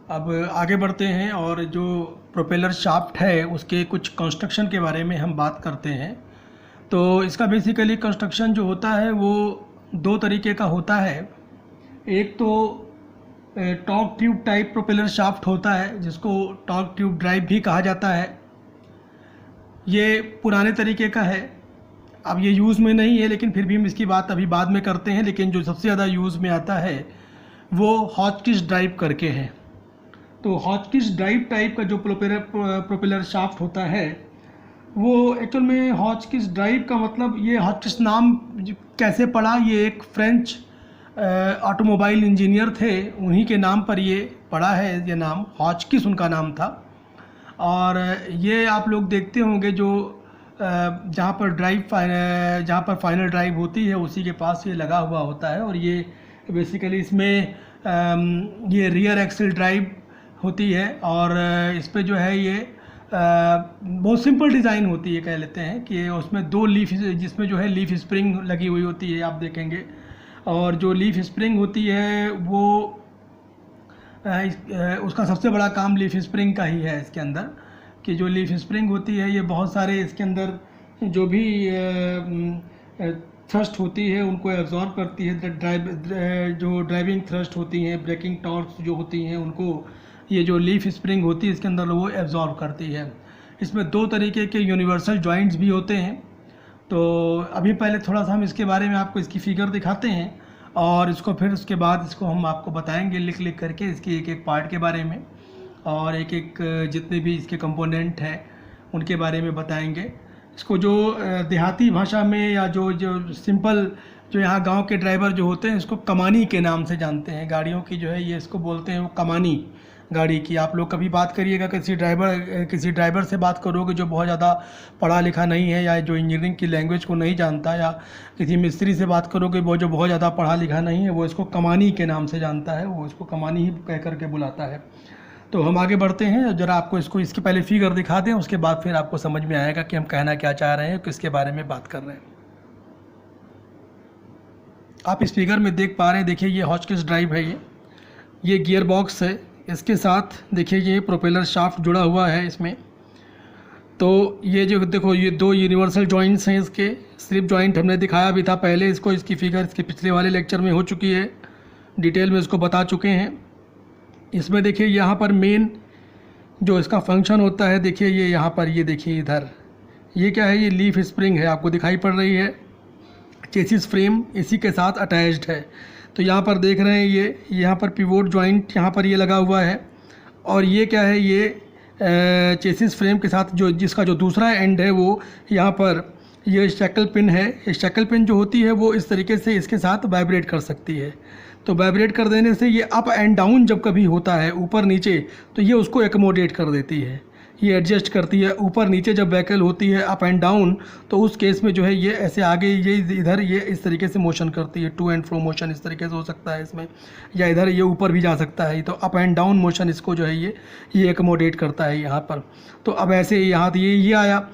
अब आगे बढ़ते हैं और जो प्रोपेलर शाफ्ट है उसके कुछ कंस्ट्रक्शन के बारे में हम बात करते हैं। तो इसका बेसिकली कंस्ट्रक्शन जो होता है वो दो तरीके का होता है। एक तो torque tube type propeller shaft होता है जिसको टॉर्क ट्यूब ड्राइव भी कहा जाता है। ये पुराने तरीके का है, अब ये यूज़ में नहीं है, लेकिन फिर भी हम इसकी बात अभी बाद में करते हैं। लेकिन जो सबसे ज़्यादा यूज़ में आता है वो हॉचकिस ड्राइव करके है। तो हॉचकिस ड्राइव टाइप का जो प्रोपेलर शाफ्ट होता है वो एक्चुअल में हॉचकिस ड्राइव का मतलब, ये हॉचकिस नाम कैसे पड़ा, ये एक फ्रेंच ऑटोमोबाइल इंजीनियर थे, उन्हीं के नाम पर ये पड़ा है। ये नाम हॉचकिस उनका नाम था। और ये आप लोग देखते होंगे जो जहाँ पर फाइनल ड्राइव होती है उसी के पास ये लगा हुआ होता है। और ये बेसिकली इसमें ये रियर एक्सल ड्राइव होती है और इस पे जो है ये बहुत सिंपल डिज़ाइन होती है, कह लेते हैं कि उसमें दो लीफ, जिसमें जो है लीफ स्प्रिंग लगी हुई होती है, आप देखेंगे। और जो लीफ स्प्रिंग होती है वो उसका सबसे बड़ा काम लीफ स्प्रिंग का ही है इसके अंदर, कि जो लीफ स्प्रिंग होती है ये बहुत सारे इसके अंदर जो भी थ्रस्ट होती है उनको एब्जॉर्ब करती है। जो ड्राइविंग थ्रस्ट होती हैं, ब्रेकिंग टॉर्क्स जो होती हैं, उनको ये जो लीफ स्प्रिंग होती है इसके अंदर वो एब्जॉर्ब करती है। इसमें दो तरीके के यूनिवर्सल जॉइंट्स भी होते हैं। तो अभी पहले थोड़ा सा हम इसके बारे में आपको इसकी फिगर दिखाते हैं और इसको फिर उसके बाद इसको हम आपको बताएंगे लिख लिख करके इसकी एक एक पार्ट के बारे में, और एक एक जितने भी इसके कंपोनेंट हैं उनके बारे में बताएंगे। इसको जो देहाती भाषा में या जो सिंपल जो यहाँ गांव के ड्राइवर जो होते हैं इसको कमानी के नाम से जानते हैं। गाड़ियों की जो है ये इसको बोलते हैं वो कमानी गाड़ी की। आप लोग कभी बात करिएगा किसी ड्राइवर से बात करोगे जो बहुत ज़्यादा पढ़ा लिखा नहीं है या जो इंजीनियरिंग की लैंग्वेज को नहीं जानता, या किसी मिस्त्री से बात करोगे वो जो बहुत ज़्यादा पढ़ा लिखा नहीं है, वो इसको कमानी के नाम से जानता है, वो इसको कमानी ही कह करके बुलाता है। तो हम आगे बढ़ते हैं, ज़रा आपको इसकी पहले फिगर दिखा दें, उसके बाद फिर आपको समझ में आएगा कि हम कहना क्या चाह रहे हैं, किसके बारे में बात कर रहे हैं। आप इस फिगर में देख पा रहे हैं, देखिए ये हॉचकिस ड्राइव है, ये गियर बॉक्स है, इसके साथ देखिए ये प्रोपेलर शाफ्ट जुड़ा हुआ है इसमें। तो ये जो देखो ये दो यूनिवर्सल जॉइंट्स हैं, इसके स्लिप जॉइंट हमने दिखाया भी था पहले इसको, इसकी फिगर इसके पिछले वाले लेक्चर में हो चुकी है, डिटेल में इसको बता चुके हैं। इसमें देखिए यहाँ पर मेन जो इसका फंक्शन होता है, देखिए ये यहाँ पर, ये देखिए इधर ये क्या है, ये लीफ स्प्रिंग है, आपको दिखाई पड़ रही है। चेसिस फ्रेम इसी के साथ अटैच्ड है। तो यहाँ पर देख रहे हैं ये यहाँ पर पिवोट जॉइंट यहाँ पर ये लगा हुआ है। और ये क्या है, ये चेसिस फ्रेम के साथ जो जिसका जो दूसरा एंड है वो यहाँ पर ये शैकल पिन है। ये शैकल पिन जो होती है वो इस तरीके से इसके साथ वाइब्रेट कर सकती है। तो वाइब्रेट कर देने से ये अप एंड डाउन जब कभी होता है ऊपर नीचे, तो ये उसको एकमोडेट कर देती है, ये एडजस्ट करती है। ऊपर नीचे जब व्हीकल होती है अप एंड डाउन, तो उस केस में जो है ये ऐसे आगे ये इधर ये इस तरीके से मोशन करती है, टू एंड फ्रो मोशन इस तरीके से हो सकता है इसमें, या इधर ये ऊपर भी जा सकता है। तो अप एंड डाउन मोशन इसको जो है ये एकमोडेट करता है यहाँ पर। तो अब ऐसे यहाँ ये आया।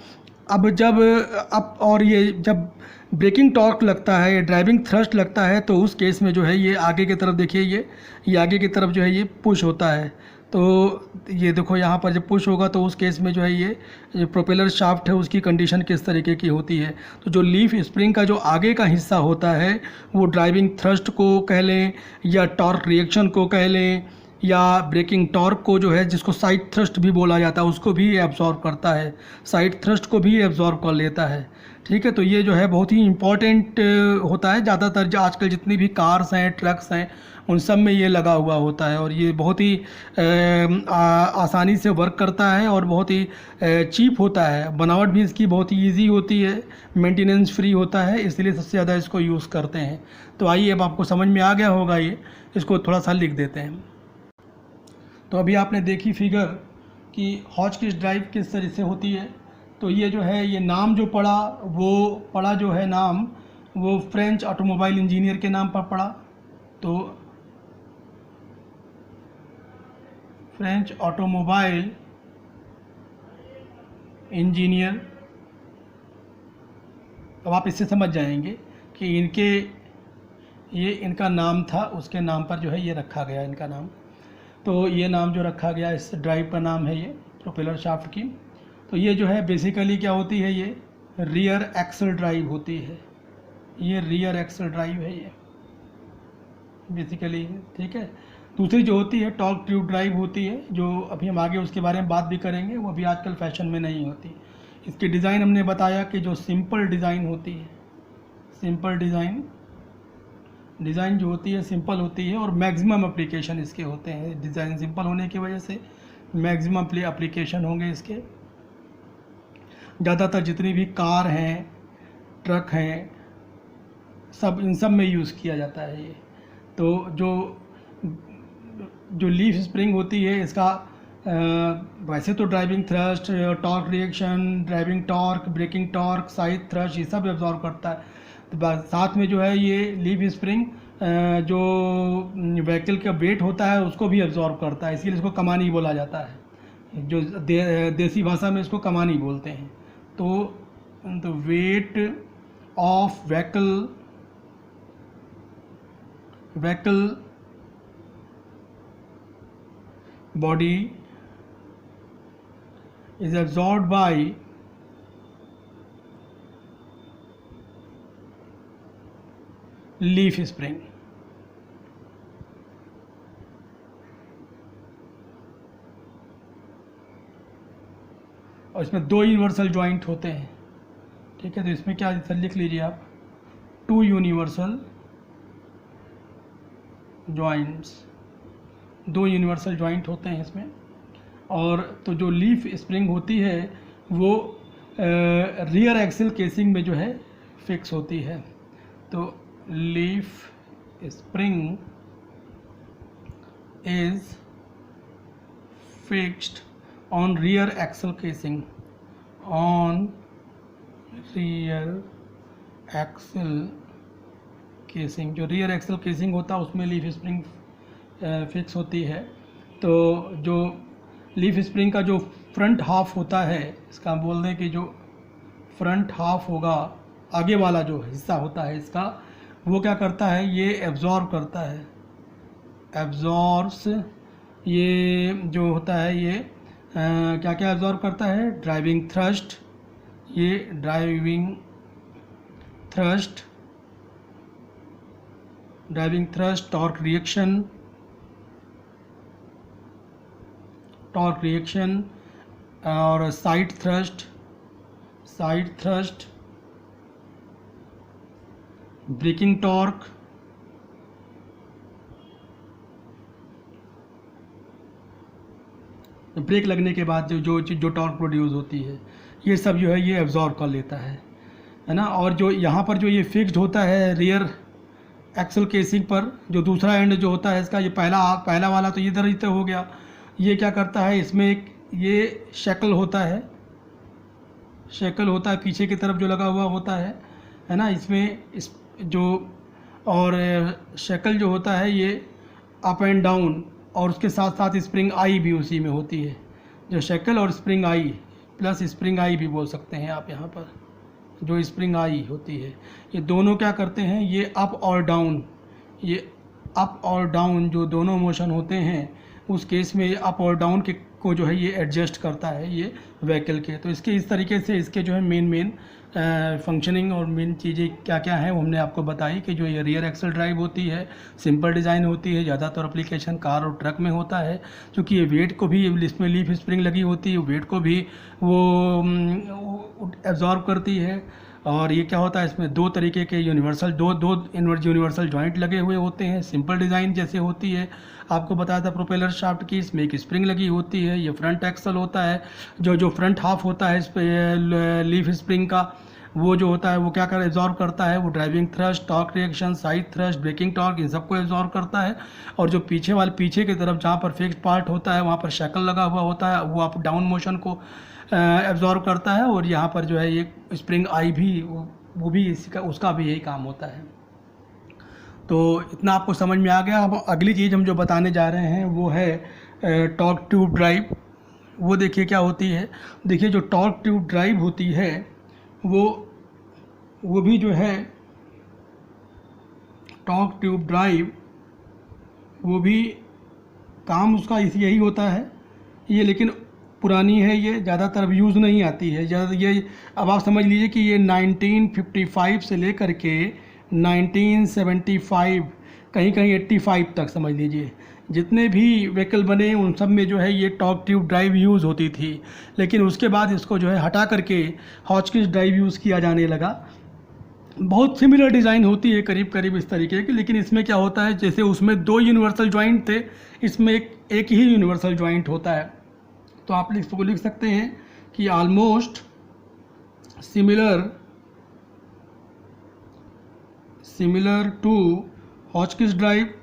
अब और ये जब ब्रेकिंग टॉर्क लगता है, ड्राइविंग थ्रस्ट लगता है, तो उस केस में जो है ये आगे की तरफ देखिए ये आगे की तरफ जो है ये पुश होता है। तो ये देखो यहाँ पर जब पुश होगा तो उस केस में जो है ये प्रोपेलर शाफ्ट है उसकी कंडीशन किस तरीके की होती है। तो जो लीफ स्प्रिंग का जो आगे का हिस्सा होता है वो ड्राइविंग थ्रस्ट को कह लें या टॉर्क रिएक्शन को कह लें या ब्रेकिंग टॉर्क को जो है, जिसको साइड थ्रस्ट भी बोला जाता है, उसको भी एब्जॉर्ब करता है, साइड थ्रस्ट को भी एब्जॉर्ब कर लेता है। ठीक है, तो ये जो है बहुत ही इम्पॉर्टेंट होता है। ज़्यादातर जो आजकल जितनी भी कार्स हैं, ट्रक्स हैं, उन सब में ये लगा हुआ होता है। और ये बहुत ही आसानी से वर्क करता है और बहुत ही चीप होता है। बनावट भी इसकी बहुत ही ईजी होती है, मेंटेनेंस फ्री होता है, इसलिए सबसे ज़्यादा इसको यूज़ करते हैं। तो आइए, अब आपको समझ में आ गया होगा, ये इसको थोड़ा सा लिख देते हैं। तो अभी आपने देखी फिगर कि हॉचकिस ड्राइव किस तरह से होती है। तो ये जो है ये नाम जो पड़ा जो है नाम, वो फ्रेंच ऑटोमोबाइल इंजीनियर के नाम पर पड़ा। तो फ्रेंच ऑटोमोबाइल इंजीनियर, अब आप इससे समझ जाएंगे कि इनका नाम था, उसके नाम पर जो है ये रखा गया इनका नाम। तो ये नाम जो रखा गया इस ड्राइव का नाम है ये प्रोपेलर शाफ्ट की। तो ये जो है बेसिकली क्या होती है, ये रियर एक्सल ड्राइव होती है, ये रियर एक्सल ड्राइव है ये बेसिकली, ठीक है। दूसरी जो होती है टॉर्क ट्यूब ड्राइव होती है, जो अभी हम आगे उसके बारे में बात भी करेंगे, वो अभी आजकल फैशन में नहीं होती। इसकी डिज़ाइन हमने बताया कि जो सिंपल डिज़ाइन होती है, सिंपल डिज़ाइन जो होती है सिंपल होती है, और मैक्सिमम एप्लीकेशन इसके होते हैं। डिज़ाइन सिंपल होने की वजह से मैक्सिमम एप्लीकेशन होंगे इसके। ज़्यादातर जितनी भी कार हैं, ट्रक हैं, सब इन सब में यूज़ किया जाता है ये। तो जो लीफ स्प्रिंग होती है इसका वैसे तो driving thrust, torque reaction, driving torque, braking torque, side thrust, ये सब एब्जॉर्व करता है। तो साथ में जो है ये लीफ स्प्रिंग जो व्हीकल का वेट होता है उसको भी एब्जॉर्व करता है, इसीलिए इसको कमानी बोला जाता है, जो देसी भाषा में इसको कमानी बोलते हैं। तो weight of vehicle body is absorbed by leaf spring। और इसमें दो यूनिवर्सल जॉइंट होते हैं, ठीक है। तो इसमें क्या लिख लीजिए आप, 2 यूनिवर्सल जॉइंट्स, 2 यूनिवर्सल जॉइंट होते हैं इसमें। और तो जो लीफ स्प्रिंग होती है वो रियर एक्सल केसिंग में जो है फिक्स होती है। तो leaf spring is fixed on rear axle casing, on rear axle casing. जो रियर एक्सल केसिंग होता है उसमें लीफ स्प्रिंग फिक्स होती है। तो जो लीफ स्प्रिंग का जो फ्रंट हाफ होता है, इसका हम बोल दें कि जो फ्रंट हाफ होगा, आगे वाला जो हिस्सा होता है इसका, वो क्या करता है, ये एब्जॉर्ब करता है, एब्जॉर्ब्स, ये जो होता है ये क्या क्या एब्जॉर्ब करता है, ड्राइविंग थ्रस्ट, ये ड्राइविंग थ्रस्ट, टॉर्क रिएक्शन और side thrust, braking torque, brake लगने के बाद जो टॉर्क प्रोड्यूस होती है, ये सब जो है ये एब्जॉर्ब कर लेता है ना। और जो यहाँ पर जो ये फिक्स्ड होता है रियर एक्सल केसिंग पर, जो दूसरा एंड जो होता है इसका, ये पहला वाला तो इधर ही हो गया। ये क्या करता है, इसमें एक ये शैकल होता है पीछे की तरफ जो लगा हुआ होता है ना। इसमें इस जो और शैकल जो होता है ये अप एंड डाउन, और उसके साथ साथ स्प्रिंग आई भी उसी में होती है। जो शैकल और स्प्रिंग आई प्लस स्प्रिंग आई भी बोल सकते हैं आप यहाँ पर, जो स्प्रिंग आई होती है, ये दोनों क्या करते हैं, ये अप और डाउन जो दोनों मोशन होते हैं, उस केस में ये अप और डाउन के को जो है ये एडजस्ट करता है ये व्हीकल के। तो इसके इस तरीके से इसके जो है मेन फंक्शनिंग और मेन चीज़ें क्या क्या हैं वो हमने आपको बताई कि जो ये रियर एक्सल ड्राइव होती है, सिंपल डिज़ाइन होती है, ज़्यादातर एप्लीकेशन कार और ट्रक में होता है, क्योंकि ये वेट को भी, इसमें लीफ स्प्रिंग लगी होती है, वेट को भी वो एब्जॉर्ब करती है। और ये क्या होता है, इसमें दो तरीके के यूनिवर्सल जॉइंट लगे हुए होते हैं। सिंपल डिज़ाइन जैसे होती है, आपको बताया था प्रोपेलर शाफ्ट की, इसमें एक स्प्रिंग लगी होती है, ये फ्रंट एक्सल होता है। जो फ्रंट हाफ होता है इस लीफ स्प्रिंग का, वो जो होता है वो क्या एब्जॉर्ब करता है, वो driving thrust, torque reaction, side thrust, braking torque, इन सबको एब्जॉर्ब करता है। और जो पीछे की तरफ जहाँ पर फिक्स्ड पार्ट होता है वहाँ पर शैकल लगा हुआ होता है, वो अप डाउन मोशन को एब्जॉर्ब करता है। और यहाँ पर जो है ये स्प्रिंग आई भी, वो भी उसका भी यही काम होता है। तो इतना आपको समझ में आ गया। अब अगली चीज़ हम जो बताने जा रहे हैं वो है टॉर्क ट्यूब ड्राइव। वो देखिए क्या होती है, देखिए जो टॉर्क ट्यूब ड्राइव होती है वो भी जो है टॉर्क ट्यूब ड्राइव वो भी काम उसका यही होता है ये, लेकिन पुरानी है ये, ज़्यादातर अब यूज़ नहीं आती है ज़्यादा ये। अब आप समझ लीजिए कि ये 1955 से लेकर के 1975 कहीं कहीं 85 तक समझ लीजिए, जितने भी व्हीकल बने उन सब में जो है ये टॉर्क ट्यूब ड्राइव यूज़ होती थी। लेकिन उसके बाद इसको जो है हटा करके हॉचकिंस ड्राइव यूज़ किया जाने लगा। बहुत सिमिलर डिज़ाइन होती है करीब करीब इस तरीके की, लेकिन इसमें क्या होता है, जैसे उसमें 2 यूनिवर्सल जॉइंट थे, इसमें एक ही यूनिवर्सल जॉइंट होता है। तो आप इसको लिख सकते हैं कि almost similar to Hotchkiss drive,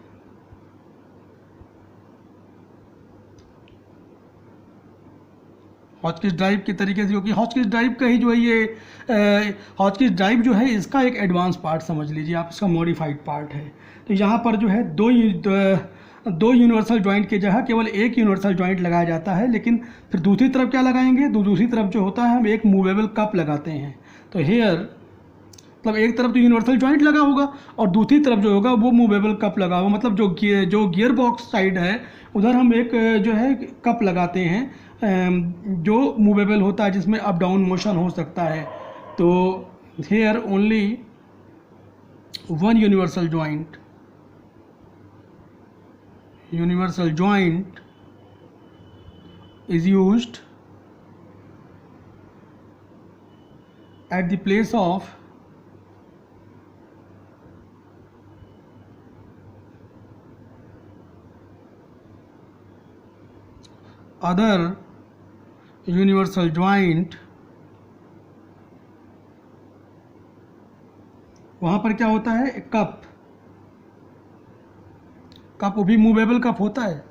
Hotchkiss drive के तरीके से, क्योंकि हॉचकिंस ड्राइव का ही जो है ये हॉचकिंस ड्राइव जो है इसका एक एडवांस पार्ट समझ लीजिए आप, इसका मॉडिफाइड पार्ट है। तो यहाँ पर जो है दो यूनिवर्सल जॉइंट की जगह केवल एक यूनिवर्सल जॉइंट लगाया जाता है, लेकिन फिर दूसरी तरफ क्या लगाएंगे, दूसरी तरफ जो होता है हम एक मूवेबल कप लगाते हैं। तो हेयर मतलब एक तरफ तो यूनिवर्सल जॉइंट लगा होगा और दूसरी तरफ जो होगा वो मूवेबल कप लगा होगा, मतलब जो गियर बॉक्स साइड है उधर हम एक जो है कप लगाते हैं जो मूवेबल होता है, जिसमें अप डाउन मोशन हो सकता है। तो here only one universal joint is used at the place of other universal joint। वहाँ पर क्या होता है, एक कप वो भी मूवेबल कप होता है।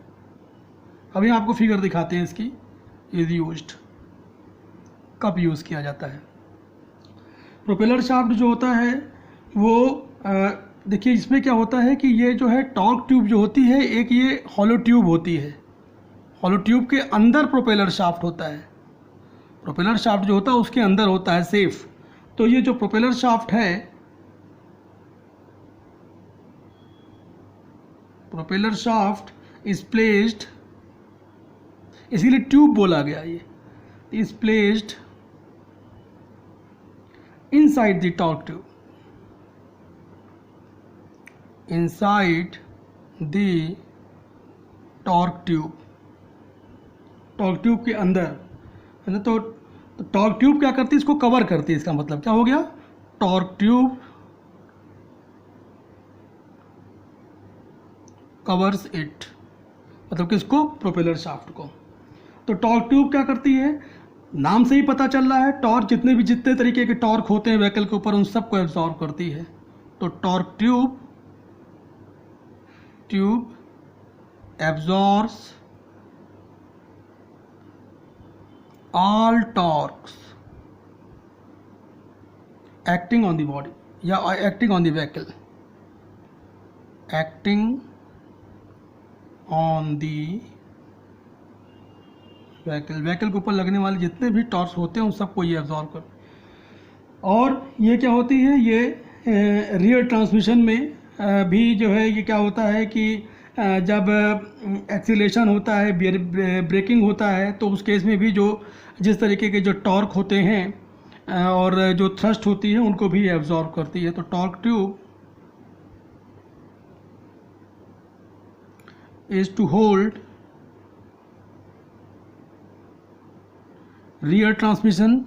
अभी आपको फिगर दिखाते हैं इसकी, इज यूज्ड, कप यूज़ किया जाता है। प्रोपेलर शाफ्ट जो होता है वो देखिए इसमें क्या होता है कि ये जो है टॉर्क ट्यूब जो होती है, एक ये हॉलो ट्यूब होती है, हॉलो ट्यूब के अंदर प्रोपेलर शाफ्ट होता है। प्रोपेलर शाफ्ट जो होता है उसके अंदर होता है सेफ। तो ये जो प्रोपेलर शाफ्ट है, प्रोपेलर शाफ्ट इज प्लेस्ड, इसीलिए ट्यूब बोला गया, ये is placed inside the torque tube, inside the torque tube, torque tube के अंदर है ना। तो टॉर्क ट्यूब क्या करती है, इसको कवर करती है। इसका मतलब क्या हो गया, टॉर्क ट्यूब कवर्स इट, मतलब किसको, प्रोपेलर शाफ्ट को। तो टॉर्क ट्यूब क्या करती है, नाम से ही पता चल रहा है, टॉर्क जितने तरीके के टॉर्क होते हैं व्हीकल के ऊपर उन सबको एब्जॉर्ब करती है। तो torque tube absorbs all torques acting on the body या acting on the vehicle, acting on the vehicle के ऊपर लगने वाले जितने भी टॉर्क्स होते हैं उन सबको ये एब्जॉर्ब कर। और ये क्या होती है, ये रियर ट्रांसमिशन में भी जो है ये क्या होता है कि जब एक्सीलरेशन होता है, ब्रेकिंग होता है, तो उस केस में भी जिस तरीके के जो टॉर्क होते हैं और जो थ्रस्ट होती है उनको भी एब्जॉर्ब करती है। तो torque tube is to hold rear transmission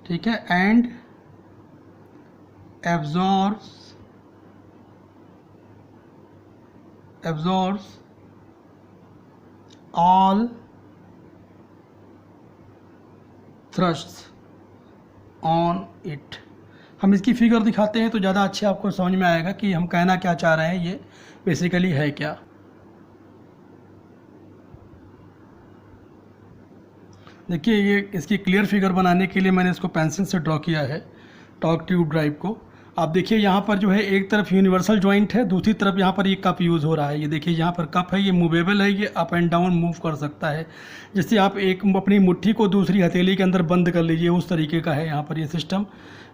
ठीक है, and absorbs all thrusts on it। हम इसकी फिगर दिखाते हैं तो ज़्यादा अच्छे आपको समझ में आएगा कि हम कहना क्या चाह रहे हैं, ये बेसिकली है क्या। देखिए ये इसकी क्लियर फिगर बनाने के लिए मैंने इसको पेंसिल से ड्रॉ किया है टॉर्क ट्यूब ड्राइव को। आप देखिए यहाँ पर जो है एक तरफ यूनिवर्सल जॉइंट है, दूसरी तरफ यहाँ पर ये कप यूज़ हो रहा है। ये देखिए यहाँ पर कप है, ये मूवेबल है, ये अप एंड डाउन मूव कर सकता है। जिससे आप एक अपनी मुट्ठी को दूसरी हथेली के अंदर बंद कर लीजिए, उस तरीके का है यहाँ पर ये सिस्टम।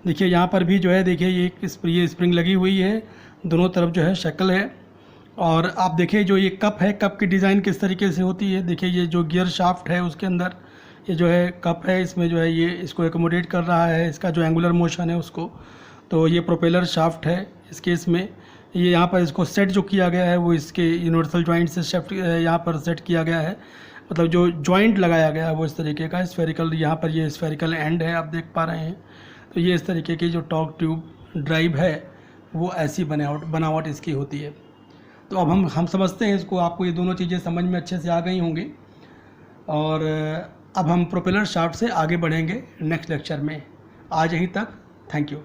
देखिए यहाँ पर भी जो है देखिए ये स्प्रिंग लगी हुई है, दोनों तरफ जो है शक्ल है। और आप देखिए जो ये कप है, कप की डिज़ाइन किस तरीके से होती है। देखिए ये जो गियर शाफ्ट है उसके अंदर ये जो है कप है, इसमें जो है ये इसको एकोमोडेट कर रहा है, इसका जो एंगुलर मोशन है उसको। तो ये प्रोपेलर शाफ्ट है इस केस में। ये यहाँ पर इसको सेट जो किया गया है वो इसके यूनिवर्सल जॉइंट से शिफ्ट यहाँ पर सेट किया गया है, मतलब जो जॉइंट लगाया गया है वो इस तरीके का स्फेरिकल, यहाँ पर ये स्फेरिकल एंड है, आप देख पा रहे हैं। तो ये इस तरीके की जो टॉर्क ट्यूब ड्राइव है वो ऐसी बनावट इसकी होती है। तो अब हम समझते हैं इसको, आपको ये दोनों चीज़ें समझ में अच्छे से आ गई होंगी। और अब हम प्रोपेलर शाफ्ट से आगे बढ़ेंगे नेक्स्ट लेक्चर में। आज यहीं तक, थैंक यू।